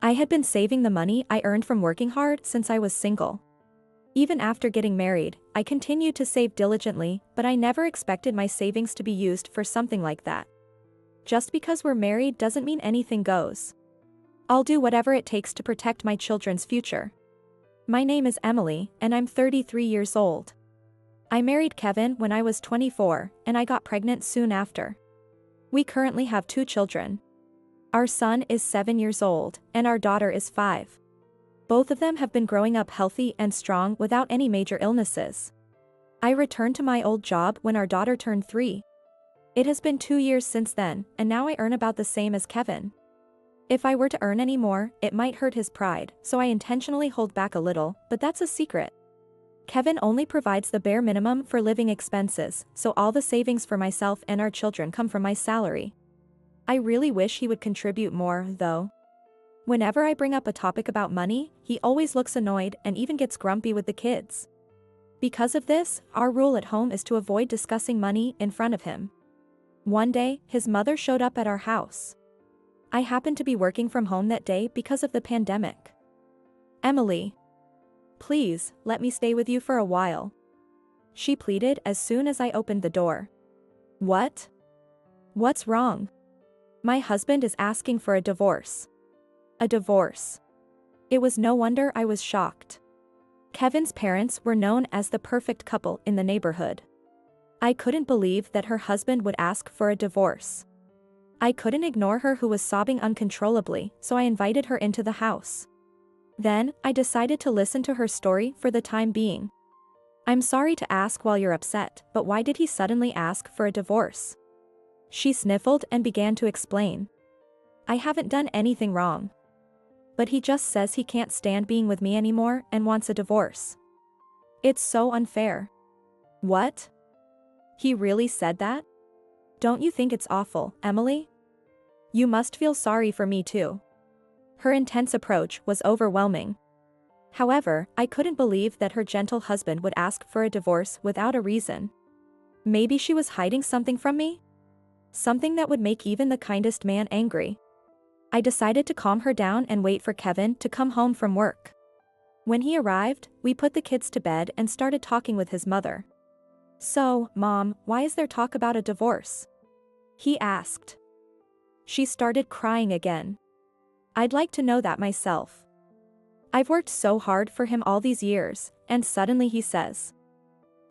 I had been saving the money I earned from working hard since I was single. Even after getting married, I continued to save diligently, but I never expected my savings to be used for something like that. Just because we're married doesn't mean anything goes. I'll do whatever it takes to protect my children's future. My name is Emily, and I'm 33 years old. I married Kevin when I was 24, and I got pregnant soon after. We currently have 2 children. Our son is 7 years old, and our daughter is 5. Both of them have been growing up healthy and strong without any major illnesses. I returned to my old job when our daughter turned 3. It has been 2 years since then, and now I earn about the same as Kevin. If I were to earn any more, it might hurt his pride, so I intentionally hold back a little, but that's a secret. Kevin only provides the bare minimum for living expenses, so all the savings for myself and our children come from my salary. I really wish he would contribute more, though. Whenever I bring up a topic about money, he always looks annoyed and even gets grumpy with the kids. Because of this, our rule at home is to avoid discussing money in front of him. One day, his mother showed up at our house. I happened to be working from home that day because of the pandemic. "Emily, please, let me stay with you for a while," she pleaded as soon as I opened the door. "What? What's wrong?" "My husband is asking for a divorce." "A divorce?" It was no wonder I was shocked. Kevin's parents were known as the perfect couple in the neighborhood. I couldn't believe that her husband would ask for a divorce. I couldn't ignore her who was sobbing uncontrollably, so I invited her into the house. Then, I decided to listen to her story for the time being. "I'm sorry to ask while you're upset, but why did he suddenly ask for a divorce?" She sniffled and began to explain. "I haven't done anything wrong. But he just says he can't stand being with me anymore and wants a divorce. It's so unfair." "What? He really said that? Don't you think it's awful, Emily? You must feel sorry for me too." Her intense approach was overwhelming. However, I couldn't believe that her gentle husband would ask for a divorce without a reason. Maybe she was hiding something from me? Something that would make even the kindest man angry. I decided to calm her down and wait for Kevin to come home from work. When he arrived, we put the kids to bed and started talking with his mother. "So, Mom, why is there talk about a divorce?" he asked. She started crying again. "I'd like to know that myself. I've worked so hard for him all these years, and suddenly he says,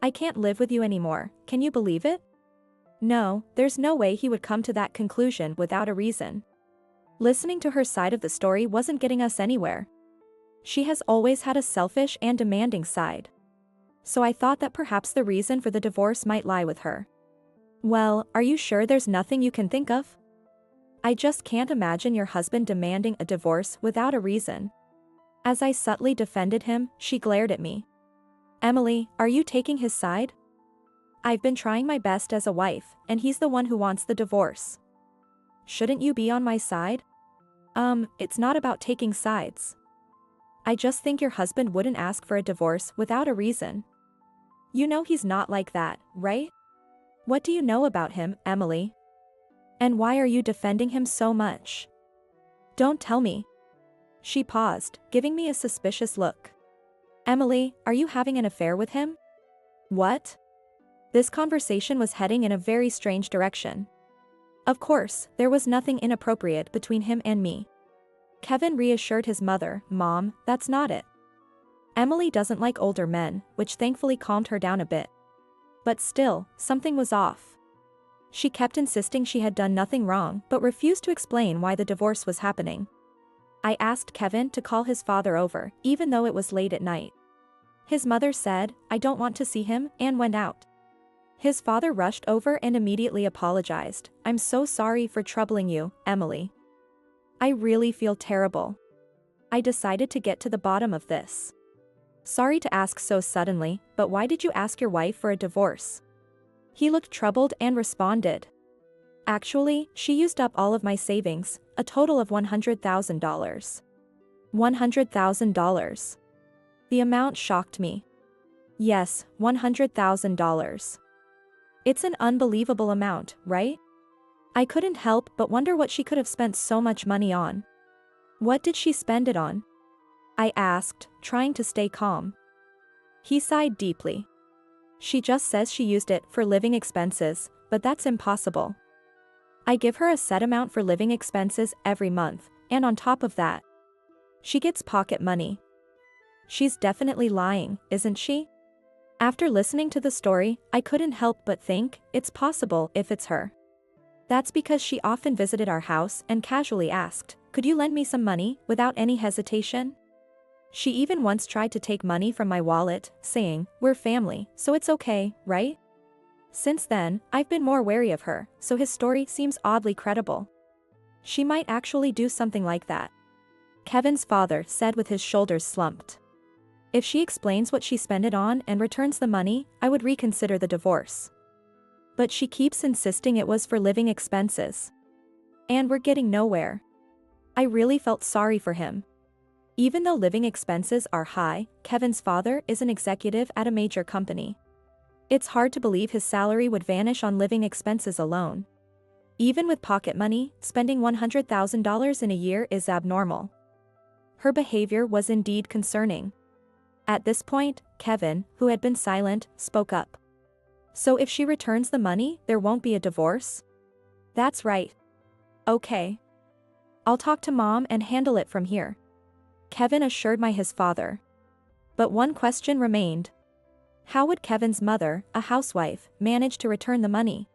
'I can't live with you anymore.' Can you believe it?" No, there's no way he would come to that conclusion without a reason. Listening to her side of the story wasn't getting us anywhere. She has always had a selfish and demanding side. So I thought that perhaps the reason for the divorce might lie with her. "Well, are you sure there's nothing you can think of? I just can't imagine your husband demanding a divorce without a reason." As I subtly defended him, she glared at me. "Emily, are you taking his side? I've been trying my best as a wife, and he's the one who wants the divorce. Shouldn't you be on my side?" It's not about taking sides. I just think your husband wouldn't ask for a divorce without a reason. You know he's not like that, right? What do you know about him, Emily? And why are you defending him so much? Don't tell me." She paused, giving me a suspicious look. "Emily, are you having an affair with him?" "What?" This conversation was heading in a very strange direction. Of course, there was nothing inappropriate between him and me. Kevin reassured his mother, "Mom, that's not it. Emily doesn't like older men," which thankfully calmed her down a bit. But still, something was off. She kept insisting she had done nothing wrong but refused to explain why the divorce was happening. I asked Kevin to call his father over, even though it was late at night. His mother said, "I don't want to see him," and went out. His father rushed over and immediately apologized. "I'm so sorry for troubling you, Emily. I really feel terrible. I decided to get to the bottom of this. Sorry to ask so suddenly, but why did you ask your wife for a divorce?" He looked troubled and responded, "Actually, she used up all of my savings, a total of $100,000. $100,000. The amount shocked me. Yes, $100,000. It's an unbelievable amount, right? I couldn't help but wonder what she could have spent so much money on. What did she spend it on? I asked, trying to stay calm. He sighed deeply. She just says she used it for living expenses, but that's impossible. I give her a set amount for living expenses every month, and on top of that, she gets pocket money. She's definitely lying, isn't she? After listening to the story, I couldn't help but think, it's possible if it's her. That's because she often visited our house and casually asked, "Could you lend me some money?" without any hesitation. She even once tried to take money from my wallet, saying, "We're family, so it's okay, right?" Since then, I've been more wary of her, so his story seems oddly credible. She might actually do something like that. Kevin's father said with his shoulders slumped. If she explains what she spent it on and returns the money, I would reconsider the divorce. But she keeps insisting it was for living expenses. And we're getting nowhere. I really felt sorry for him. Even though living expenses are high, Kevin's father is an executive at a major company. It's hard to believe his salary would vanish on living expenses alone. Even with pocket money, spending $100,000 in a year is abnormal. Her behavior was indeed concerning. At this point, Kevin, who had been silent, spoke up. So if she returns the money, there won't be a divorce? That's right. Okay. I'll talk to Mom and handle it from here. Kevin assured his father. But one question remained. How would Kevin's mother, a housewife, manage to return the money?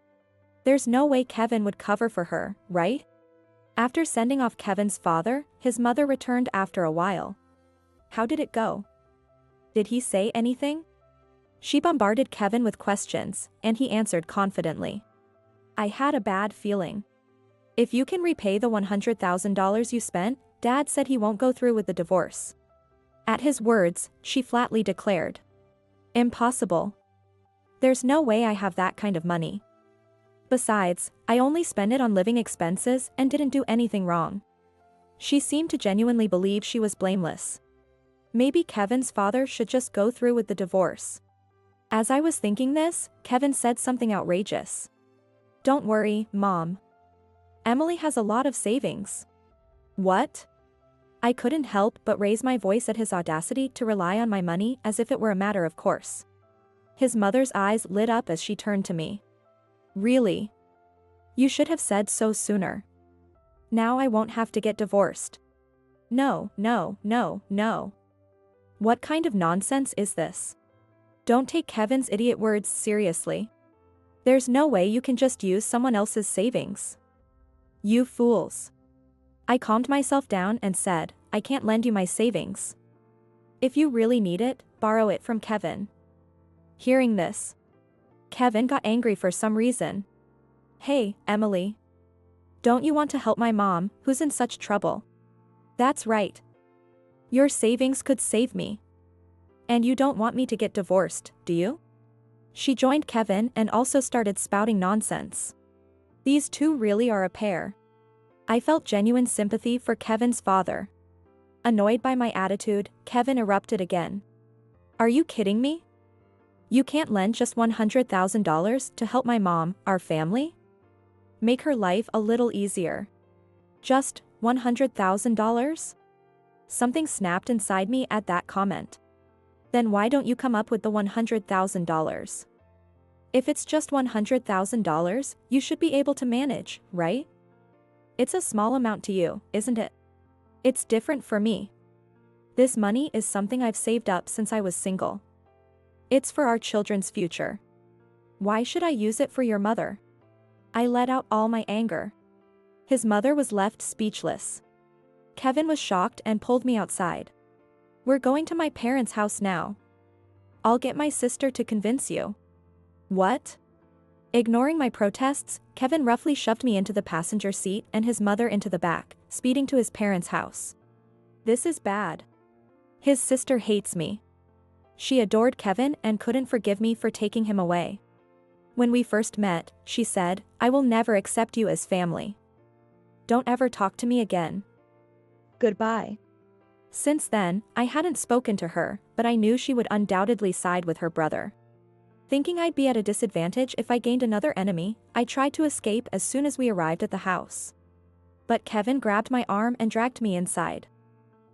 There's no way Kevin would cover for her, right? After sending off Kevin's father, his mother returned after a while. How did it go? Did he say anything? She bombarded Kevin with questions, and he answered confidently. I had a bad feeling. If you can repay the $100,000 you spent, Dad said he won't go through with the divorce. At his words, she flatly declared. Impossible. There's no way I have that kind of money. Besides, I only spend it on living expenses and didn't do anything wrong. She seemed to genuinely believe she was blameless. Maybe Kevin's father should just go through with the divorce. As I was thinking this, Kevin said something outrageous. Don't worry, Mom. Emily has a lot of savings. What? I couldn't help but raise my voice at his audacity to rely on my money as if it were a matter of course. His mother's eyes lit up as she turned to me. Really? You should have said so sooner. Now I won't have to get divorced. No, no, no, no. What kind of nonsense is this? Don't take Kevin's idiot words seriously. There's no way you can just use someone else's savings. You fools. I calmed myself down and said, I can't lend you my savings. If you really need it, borrow it from Kevin. Hearing this, Kevin got angry for some reason. Hey, Emily. Don't you want to help my mom, who's in such trouble? That's right. Your savings could save me. And you don't want me to get divorced, do you? She joined Kevin and also started spouting nonsense. These two really are a pair. I felt genuine sympathy for Kevin's father. Annoyed by my attitude, Kevin erupted again. Are you kidding me? You can't lend just $100,000 to help my mom, our family? Make her life a little easier. Just $100,000? Something snapped inside me at that comment. Then why don't you come up with the $100,000? If it's just $100,000, you should be able to manage, right? It's a small amount to you, isn't it? It's different for me. This money is something I've saved up since I was single. It's for our children's future. Why should I use it for your mother? I let out all my anger. His mother was left speechless. Kevin was shocked and pulled me outside. We're going to my parents' house now. I'll get my sister to convince you. What? Ignoring my protests, Kevin roughly shoved me into the passenger seat and his mother into the back, speeding to his parents' house. This is bad. His sister hates me. She adored Kevin and couldn't forgive me for taking him away. When we first met, she said, I will never accept you as family. Don't ever talk to me again. Goodbye. Since then, I hadn't spoken to her, but I knew she would undoubtedly side with her brother. Thinking I'd be at a disadvantage if I gained another enemy, I tried to escape as soon as we arrived at the house. But Kevin grabbed my arm and dragged me inside.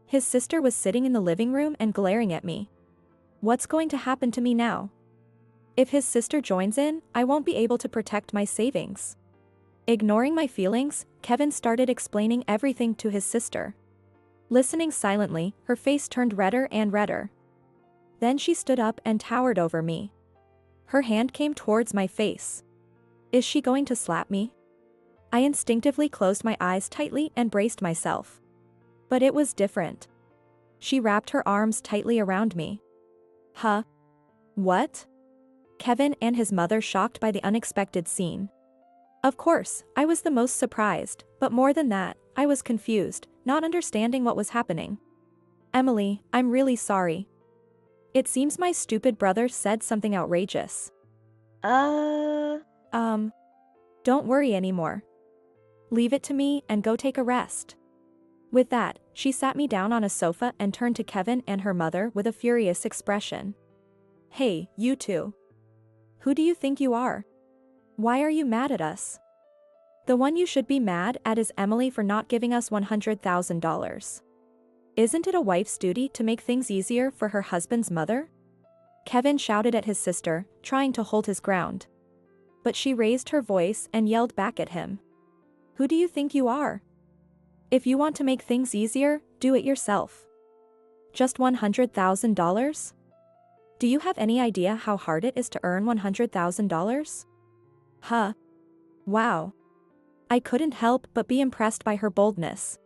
His sister was sitting in the living room and glaring at me. What's going to happen to me now? If his sister joins in, I won't be able to protect my savings. Ignoring my feelings, Kevin started explaining everything to his sister. Listening silently, her face turned redder and redder. Then she stood up and towered over me. Her hand came towards my face. Is she going to slap me? I instinctively closed my eyes tightly and braced myself. But it was different. She wrapped her arms tightly around me. Huh? What? Kevin and his mother shocked by the unexpected scene. Of course, I was the most surprised, but more than that, I was confused, not understanding what was happening. Emily, I'm really sorry. It seems my stupid brother said something outrageous. Don't worry anymore. Leave it to me and go take a rest. With that, she sat me down on a sofa and turned to Kevin and her mother with a furious expression. Hey, you two. Who do you think you are? Why are you mad at us? The one you should be mad at is Emily for not giving us $100,000. Isn't it a wife's duty to make things easier for her husband's mother? Kevin shouted at his sister, trying to hold his ground. But she raised her voice and yelled back at him. Who do you think you are? If you want to make things easier, do it yourself. Just $100,000? Do you have any idea how hard it is to earn $100,000? Huh. Wow. I couldn't help but be impressed by her boldness.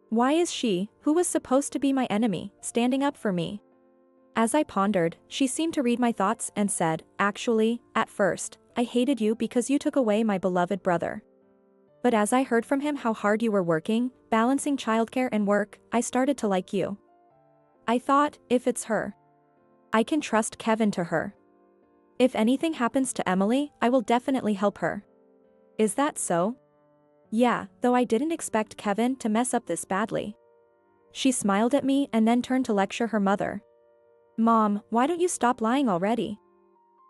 Why is she, who was supposed to be my enemy, standing up for me? As I pondered, she seemed to read my thoughts and said, actually, at first, I hated you because you took away my beloved brother. But as I heard from him how hard you were working, balancing childcare and work, I started to like you. I thought, if it's her, I can trust Kevin to her. If anything happens to Emily, I will definitely help her. Is that so? Yeah, though I didn't expect Kevin to mess up this badly. She smiled at me and then turned to lecture her mother. Mom, why don't you stop lying already?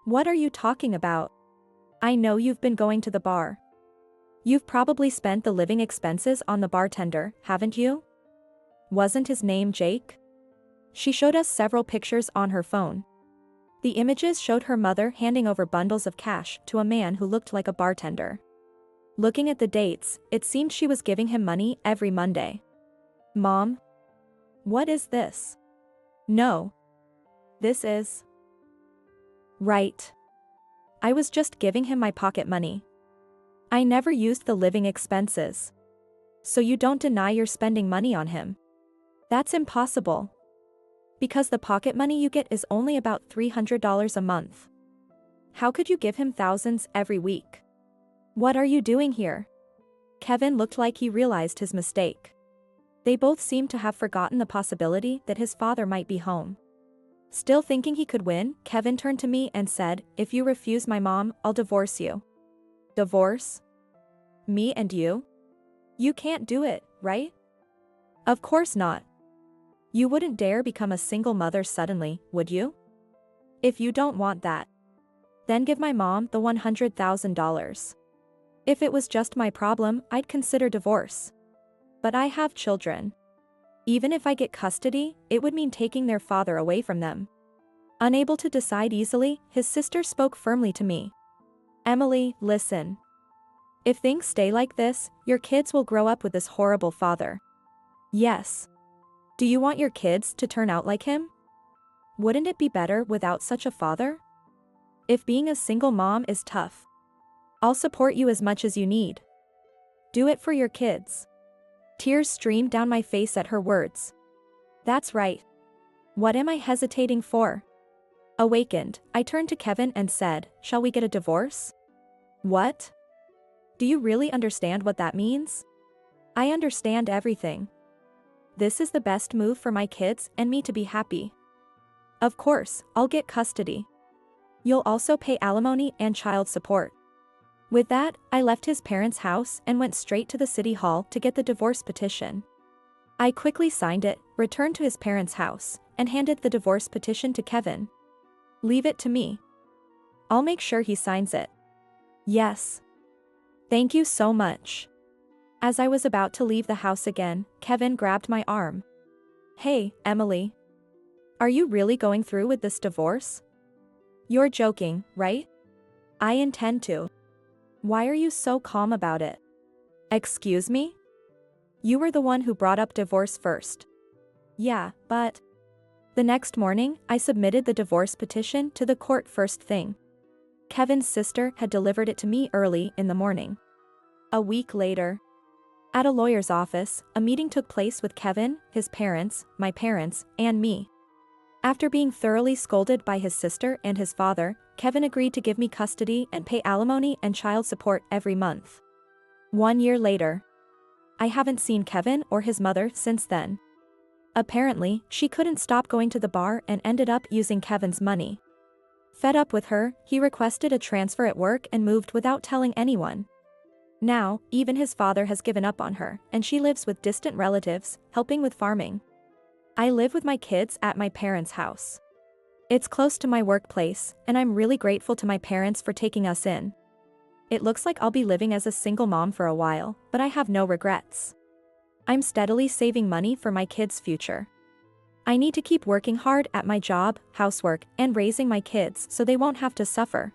What are you talking about? I know you've been going to the bar. You've probably spent the living expenses on the bartender, haven't you? Wasn't his name Jake? She showed us several pictures on her phone. The images showed her mother handing over bundles of cash to a man who looked like a bartender. Looking at the dates, it seemed she was giving him money every Monday. Mom? What is this? No. This is... Right. I was just giving him my pocket money. I never used the living expenses. So you don't deny you're spending money on him? That's impossible. Because the pocket money you get is only about $300 a month. How could you give him thousands every week? What are you doing here? Kevin looked like he realized his mistake. They both seemed to have forgotten the possibility that his father might be home. Still thinking he could win, Kevin turned to me and said, if you refuse my mom, I'll divorce you. Divorce? Me and you? You can't do it, right? Of course not. You wouldn't dare become a single mother suddenly, would you? If you don't want that, then give my mom the $100,000. If it was just my problem, I'd consider divorce. But I have children. Even if I get custody, it would mean taking their father away from them. Unable to decide easily, his sister spoke firmly to me. Emily, listen. If things stay like this, your kids will grow up with this horrible father. Yes. Do you want your kids to turn out like him? Wouldn't it be better without such a father? If being a single mom is tough, I'll support you as much as you need. Do it for your kids. Tears streamed down my face at her words. That's right. What am I hesitating for? Awakened, I turned to Kevin and said, shall we get a divorce? What? Do you really understand what that means? I understand everything. This is the best move for my kids and me to be happy. Of course, I'll get custody. You'll also pay alimony and child support. With that, I left his parents' house and went straight to the city hall to get the divorce petition. I quickly signed it, returned to his parents' house, and handed the divorce petition to Kevin. Leave it to me. I'll make sure he signs it. Yes. Thank you so much. As I was about to leave the house again, Kevin grabbed my arm. "Hey, Emily. Are you really going through with this divorce? You're joking, right?" "I intend to." "Why are you so calm about it?" "Excuse me? You were the one who brought up divorce first." "Yeah, but..." The next morning, I submitted the divorce petition to the court first thing. Kevin's sister had delivered it to me early in the morning. A week later, at a lawyer's office, a meeting took place with Kevin, his parents, my parents, and me. After being thoroughly scolded by his sister and his father, Kevin agreed to give me custody and pay alimony and child support every month. 1 year later, I haven't seen Kevin or his mother since then. Apparently, she couldn't stop going to the bar and ended up using Kevin's money. Fed up with her, he requested a transfer at work and moved without telling anyone. Now, even his father has given up on her, and she lives with distant relatives, helping with farming. I live with my kids at my parents' house. It's close to my workplace, and I'm really grateful to my parents for taking us in. It looks like I'll be living as a single mom for a while, but I have no regrets. I'm steadily saving money for my kids' future. I need to keep working hard at my job, housework, and raising my kids so they won't have to suffer.